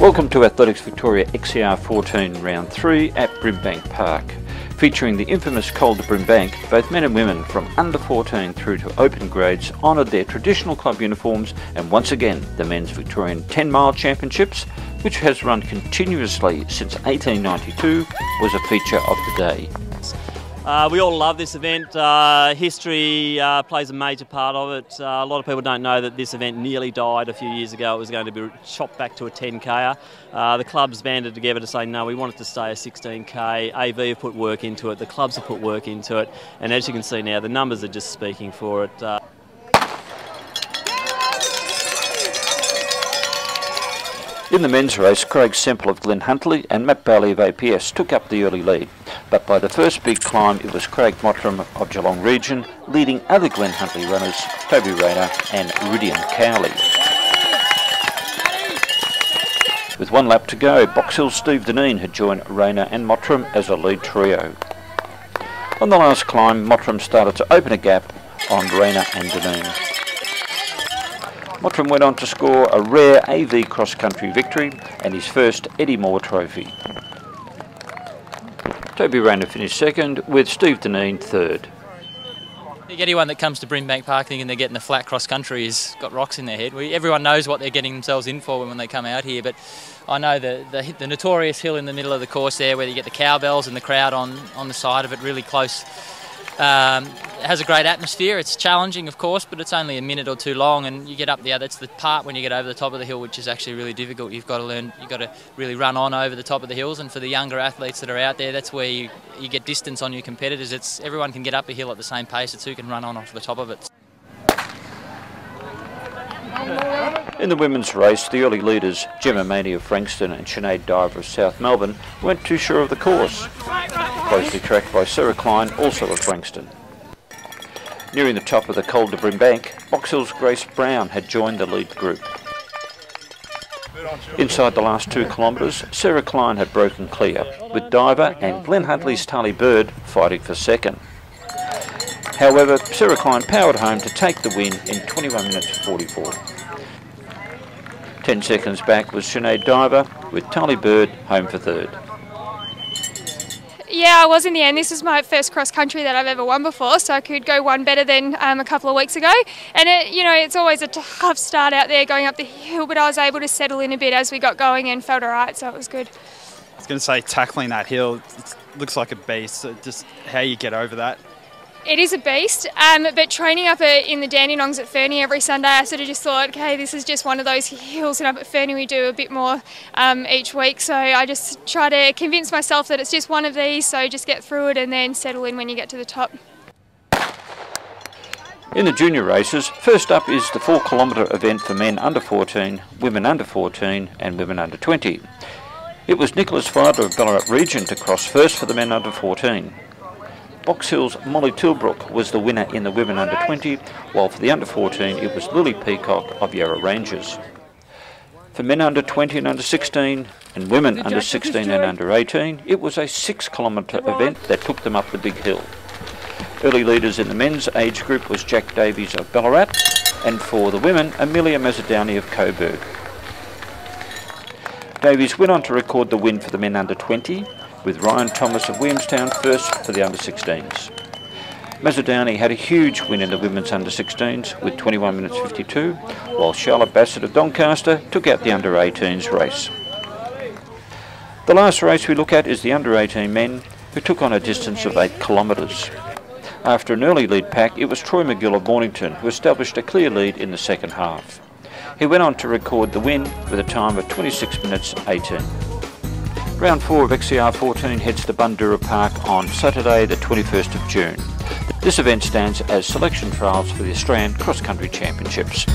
Welcome to Athletics Victoria XCR14 Round 3 at Brimbank Park. Featuring the infamous Col de Brimbank, both men and women from under 14 through to open grades honoured their traditional club uniforms, and once again the men's Victorian 10-mile championships, which has run continuously since 1892, was a feature of the day. We all love this event. History plays a major part of it. A lot of people don't know that this event nearly died a few years ago. It was going to be chopped back to a 10K. The clubs banded together to say no, we want it to stay a 16K. AV have put work into it, the clubs have put work into it, and as you can see now, the numbers are just speaking for it. In the men's race, Craig Semple of Glen Huntly and Matt Bailey of APS took up the early lead, but by the first big climb it was Craig Mottram of Geelong Region leading other Glen Huntly runners Toby Rayner and Iridian Cowley. With one lap to go, Box Hill's Steve Deneen had joined Rayner and Mottram as a lead trio. On the last climb, Mottram started to open a gap on Rayner and Deneen. Mottram went on to score a rare AV cross-country victory and his first Eddie Moore trophy. Toby Rayner finished second, with Steve Deneen third. I think anyone that comes to Brimbank Park thinking they're getting a flat cross-country has got rocks in their head. Everyone knows what they're getting themselves in for when they come out here, but I know the notorious hill in the middle of the course there where you get the cowbells and the crowd on the side of it really close. It has a great atmosphere. It's challenging, of course, but it's only a minute or two long, and you get up there. That's the part when you get over the top of the hill, which is actually really difficult. You've got to really run on over the top of the hills, and for the younger athletes that are out there, that's where you get distance on your competitors. Everyone can get up a hill at the same pace. It's who can run on off the top of it. In the women's race, the early leaders, Gemma Maney of Frankston and Sinead Diver of South Melbourne, weren't too sure of the course, closely tracked by Sarah Klein, also of Frankston. Nearing the top of the Col de Brimbank, Box Hill's Grace Brown had joined the lead group. Inside the last 2 kilometres, Sarah Klein had broken clear, with Diver and Glen Huntly's Tali Bird fighting for second. However, Sarah Klein powered home to take the win in 21 minutes 44. 10 seconds back was Sinead Diver, with Tali Bird home for third. Yeah, I was in the end. This was my first cross country that I've ever won before, so I could go one better than a couple of weeks ago. And it's always a tough start out there going up the hill, but I was able to settle in a bit as we got going and felt alright, so it was good. I was going to say, tackling that hill, it looks like a beast. So just how you get over that. It is a beast, but training up in the Dandenongs at Fernie every Sunday, I sort of just thought, okay, this is just one of those hills, and up at Fernie we do a bit more each week, so I just try to convince myself that it's just one of these, so just get through it and then settle in when you get to the top. In the junior races, first up is the 4-kilometre event for men under 14, women under 14 and women under 20. It was Nicholas Fiedler of Ballarat Region to cross first for the men under 14. Box Hill's Molly Tilbrook was the winner in the women under 20, while for the under 14 it was Lily Peacock of Yarra Rangers. For men under 20 and under 16, and women under 16 and under 18, it was a 6-kilometre event that took them up the big hill. Early leaders in the men's age group was Jack Davies of Ballarat, and for the women, Amelia Mazzadowney of Coburg. Davies went on to record the win for the men under 20, with Ryan Thomas of Williamstown first for the under 16s. Mazzadowney had a huge win in the women's under 16s with 21 minutes 52, while Charlotte Bassett of Doncaster took out the under 18s race. The last race we look at is the under 18 men, who took on a distance of 8 kilometres. After an early lead pack, it was Troy McGill of Mornington who established a clear lead in the second half. He went on to record the win with a time of 26 minutes 18. Round 4 of XCR14 heads to Bundoora Park on Saturday the 21st of June. This event stands as selection trials for the Australian Cross Country Championships.